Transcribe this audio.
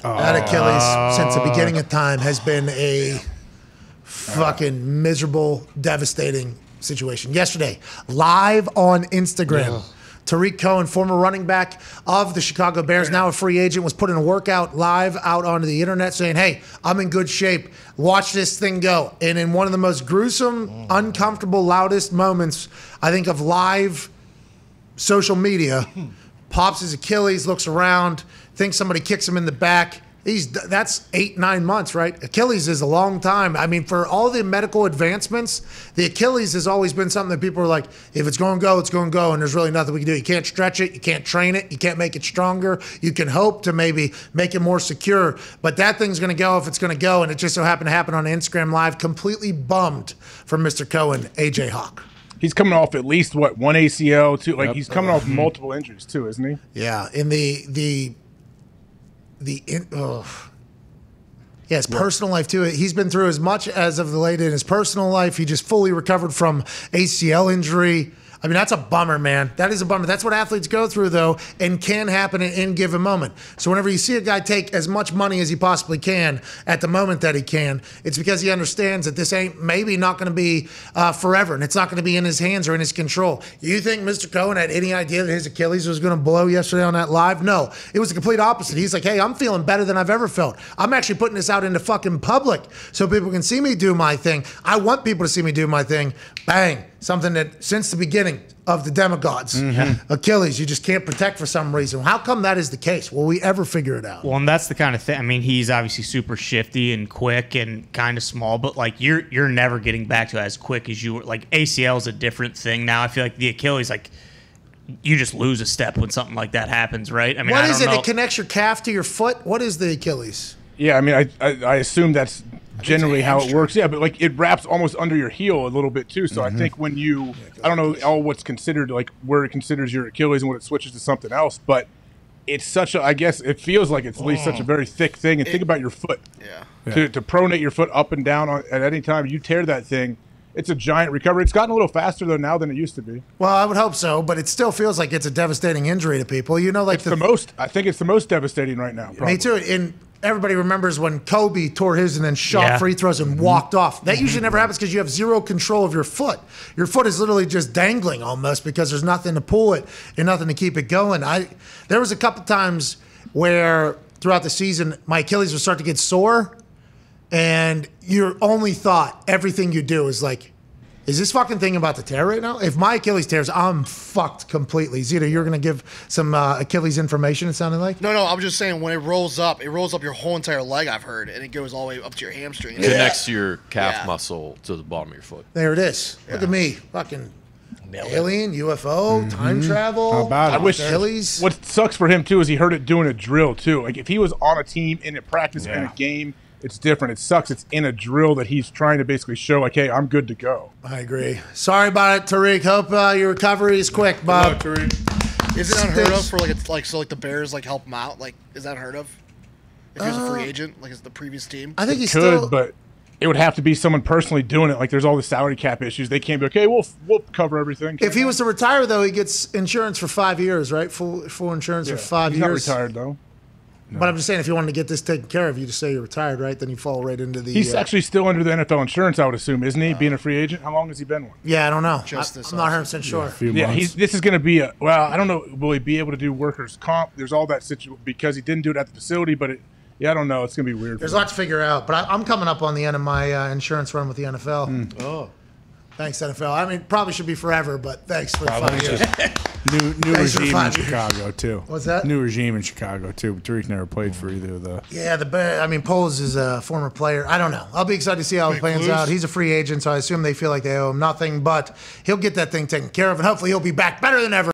That Achilles, since the beginning of time, has been a fucking miserable, devastating situation. Yesterday, live on Instagram, Tarik Cohen, former running back of the Chicago Bears, now a free agent, was putting a workout live out onto the internet saying, hey, I'm in good shape. Watch this thing go. And in one of the most gruesome, uncomfortable, loudest moments, I think, of live social media, pops his Achilles, looks around, thinks somebody kicks him in the back. That's 8-9 months, right? Achilles is a long time. I mean, for all the medical advancements, the Achilles has always been something that people are like, if it's going to go, it's going to go, and there's really nothing we can do. You can't stretch it. You can't train it. You can't make it stronger. You can hope to maybe make it more secure, but that thing's going to go if it's going to go, and it just so happened to happen on Instagram Live. Completely bummed for Mr. Cohen, AJ Hawk. He's coming off at least, what, one ACL, too? Like, he's coming off multiple injuries, too, isn't he? Yeah, in his personal life too. He's been through as much as of the late in his personal life. He just fully recovered from ACL injury. I mean, that's a bummer, man. That is a bummer. That's what athletes go through, though, and can happen in any given moment. So whenever you see a guy take as much money as he possibly can at the moment that he can, it's because he understands that this ain't maybe not going to be forever, and it's not going to be in his hands or in his control. You think Mr. Cohen had any idea that his Achilles was going to blow yesterday on that live? No. It was the complete opposite. He's like, hey, I'm feeling better than I've ever felt. I'm actually putting this out into fucking public so people can see me do my thing. I want people to see me do my thing. Bang. Something that since the beginning of the demigods, Achilles, you just can't protect for some reason. How come that is the case? Will we ever figure it out? Well, and that's the kind of thing. I mean, he's obviously super shifty and quick and kind of small, but like you're never getting back to as quick as you were. Like ACL is a different thing now. I feel like the Achilles, like you just lose a step when something like that happens, right? I mean, what is it? It connects your calf to your foot. What is the Achilles? Yeah, I mean, I assume that's generally how it works. Yeah, but like it wraps almost under your heel a little bit too. So I think when you, I don't know all what's considered, like where it considers your Achilles and when it switches to something else, but it's such a, I guess it feels like it's at least such a very thick thing. And think about your foot. To pronate your foot up and down at any time, you tear that thing. It's a giant recovery. It's gotten a little faster though now than it used to be. Well, I would hope so, but it still feels like it's a devastating injury to people. You know, like it's the most. I think it's the most devastating right now. Probably. Me too. Everybody remembers when Kobe tore his and then shot free throws and walked off. That usually never happens because you have zero control of your foot. Your foot is literally just dangling almost because there's nothing to pull it and nothing to keep it going. There was a couple times where throughout the season my Achilles would start to get sore, and your only thought, everything you do is like, is this fucking thing about to tear right now? If my Achilles tears, I'm fucked completely. Zita, you're going to give some Achilles information, it sounded like? No, I'm just saying when it rolls up your whole entire leg, I've heard, and it goes all the way up to your hamstring. It connects to your calf muscle to the bottom of your foot. There it is. Look at me. Fucking alien, UFO, time travel. How about it? I wish Achilles. What sucks for him, too, is he heard it doing a drill, too. Like, if he was on a team, in a practice, in a game, it's different. It sucks. It's in a drill that he's trying to basically show, like, hey, I'm good to go. I agree. Sorry about it, Tarik. Hope your recovery is quick, Bob. Tarik. Is it unheard of for like the Bears help him out? Like, is that unheard of? If he was a free agent, like it's the previous team. I think he could, but it would have to be someone personally doing it. Like, there's all the salary cap issues. They can't be okay. We'll cover everything. If he was to retire, though, he gets insurance for 5 years, right? Full insurance for 5 years. He's not retired though. No. But I'm just saying, if you wanted to get this taken care of, you just say you're retired, right? Then you fall right into the... He's actually still under the NFL insurance, I would assume, isn't he? Being a free agent? How long has he been one? Yeah, I don't know. I'm not 100% sure. Yeah, this is going to be a... Well, I don't know. Will he be able to do workers' comp? There's all that situation because he didn't do it at the facility, but I don't know. It's going to be weird. There's a lot to figure out. But I'm coming up on the end of my insurance run with the NFL. Oh. Thanks, NFL. I mean, probably should be forever, but thanks for 5 years. New regime in Chicago, too. What's that? New regime in Chicago, too. Tarik never played for either of the... Yeah, Poles is a former player. I don't know. I'll be excited to see how it plans out. He's a free agent, so I assume they feel like they owe him nothing, but he'll get that thing taken care of, and hopefully he'll be back better than ever.